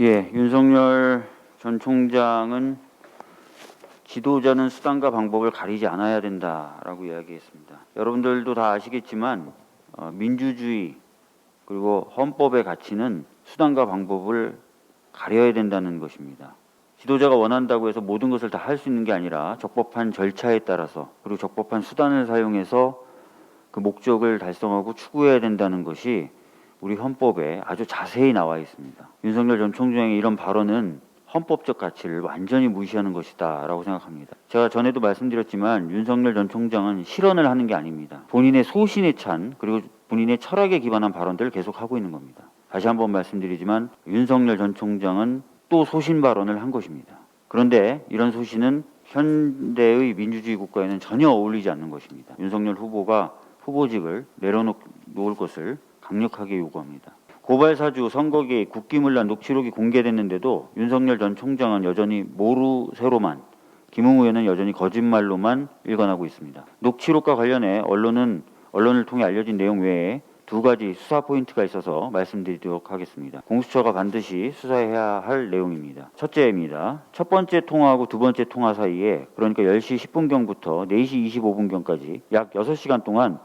예, 윤석열 전 총장은 지도자는 수단과 방법을 가리지 않아야 된다라고 이야기했습니다. 여러분들도 다 아시겠지만 민주주의 그리고 헌법의 가치는 수단과 방법을 가려야 된다는 것입니다. 지도자가 원한다고 해서 모든 것을 다 할 수 있는 게 아니라 적법한 절차에 따라서 그리고 적법한 수단을 사용해서 그 목적을 달성하고 추구해야 된다는 것이 우리 헌법에 아주 자세히 나와 있습니다. 윤석열 전 총장의 이런 발언은 헌법적 가치를 완전히 무시하는 것이다 라고 생각합니다. 제가 전에도 말씀드렸지만 윤석열 전 총장은 실언을 하는 게 아닙니다. 본인의 소신에 찬 그리고 본인의 철학에 기반한 발언들을 계속하고 있는 겁니다. 다시 한번 말씀드리지만 윤석열 전 총장은 또 소신 발언을 한 것입니다. 그런데 이런 소신은 현대의 민주주의 국가에는 전혀 어울리지 않는 것입니다. 윤석열 후보가 후보직을 내려놓을 것을 강력하게 요구합니다. 고발사주, 선거개입, 국기문란 녹취록이 공개됐는데도 윤석열 전 총장은 여전히 모르쇠로만, 김웅 의원은 여전히 거짓말로만 일관하고 있습니다. 녹취록과 관련해 언론을 통해 알려진 내용 외에 두 가지 수사 포인트가 있어서 말씀드리도록 하겠습니다. 공수처가 반드시 수사해야 할 내용입니다. 첫째입니다. 첫 번째 통화하고 두 번째 통화 사이에, 그러니까 10시 10분경부터 4시 25분경까지 약 6시간 동안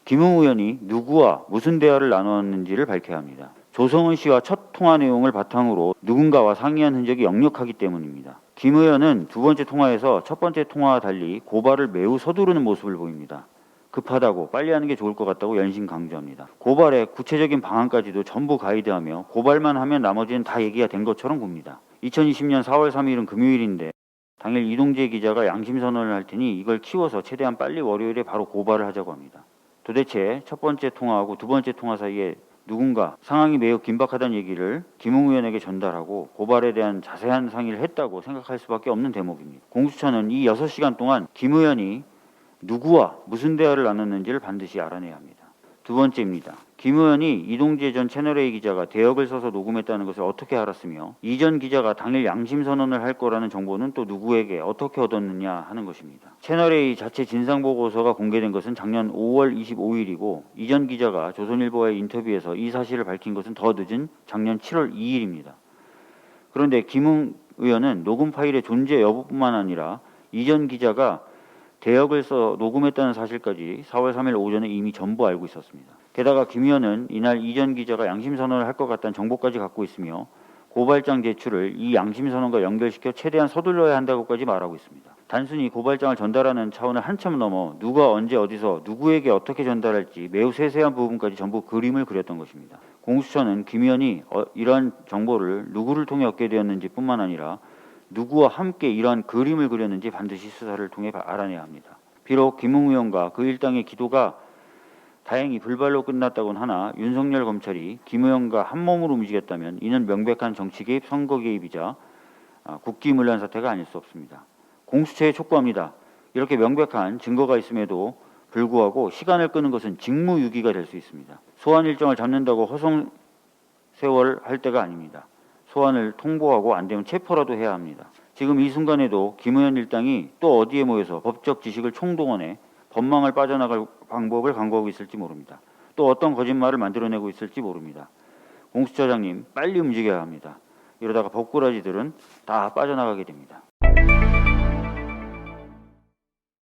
김웅 의원이 누구와 무슨 대화를 나눴는지를 밝혀야 합니다. 조성은 씨와 첫 통화 내용을 바탕으로 누군가와 상의한 흔적이 역력하기 때문입니다. 김 의원은 두 번째 통화에서 첫 번째 통화와 달리 고발을 매우 서두르는 모습을 보입니다. 급하다고 빨리 하는 게 좋을 것 같다고 연신 강조합니다. 고발의 구체적인 방안까지도 전부 가이드하며 고발만 하면 나머지는 다 얘기가 된 것처럼 봅니다. 2020년 4월 3일은 금요일인데 당일 이동재 기자가 양심선언을 할 테니 이걸 키워서 최대한 빨리 월요일에 바로 고발을 하자고 합니다. 도대체 첫 번째 통화하고 두 번째 통화 사이에 누군가 상황이 매우 긴박하다는 얘기를 김웅 의원에게 전달하고 고발에 대한 자세한 상의를 했다고 생각할 수밖에 없는 대목입니다. 공수처는 이 6시간 동안 김 의원이 누구와 무슨 대화를 나눴는지를 반드시 알아내야 합니다. 두 번째입니다. 김 의원이 이동재 전 채널A 기자가 대역을 써서 녹음했다는 것을 어떻게 알았으며 이 전 기자가 당일 양심선언을 할 거라는 정보는 또 누구에게 어떻게 얻었느냐 하는 것입니다. 채널A 자체 진상보고서가 공개된 것은 작년 5월 25일이고 이 전 기자가 조선일보와의 인터뷰에서 이 사실을 밝힌 것은 더 늦은 작년 7월 2일입니다. 그런데 김웅 의원은 녹음 파일의 존재 여부뿐만 아니라 이 전 기자가 대역을 써 녹음했다는 사실까지 4월 3일 오전에 이미 전부 알고 있었습니다. 게다가 김 의원은 이날 이 전 기자가 양심선언을 할 것 같다는 정보까지 갖고 있으며 고발장 제출을 이 양심선언과 연결시켜 최대한 서둘러야 한다고까지 말하고 있습니다. 단순히 고발장을 전달하는 차원을 한참 넘어 누가 언제 어디서 누구에게 어떻게 전달할지 매우 세세한 부분까지 전부 그림을 그렸던 것입니다. 공수처는 김 의원이 이러한 정보를 누구를 통해 얻게 되었는지 뿐만 아니라 누구와 함께 이러한 그림을 그렸는지 반드시 수사를 통해 알아내야 합니다. 비록 김웅 의원과 그 일당의 기도가 다행히 불발로 끝났다고는 하나 윤석열 검찰이 김 의원과 한몸으로 움직였다면 이는 명백한 정치 개입, 선거 개입이자 국기문란 사태가 아닐 수 없습니다. 공수처에 촉구합니다. 이렇게 명백한 증거가 있음에도 불구하고 시간을 끄는 것은 직무유기가 될 수 있습니다. 소환 일정을 잡는다고 허송세월 할 때가 아닙니다. 소환을 통보하고 안 되면 체포라도 해야 합니다. 지금 이 순간에도 김 의원 일당이 또 어디에 모여서 법적 지식을 총동원해 법망을 빠져나갈 방법을 강구하고 있을지 모릅니다. 또 어떤 거짓말을 만들어내고 있을지 모릅니다. 공수처장님 빨리 움직여야 합니다. 이러다가 법꾸라지들은 다 빠져나가게 됩니다.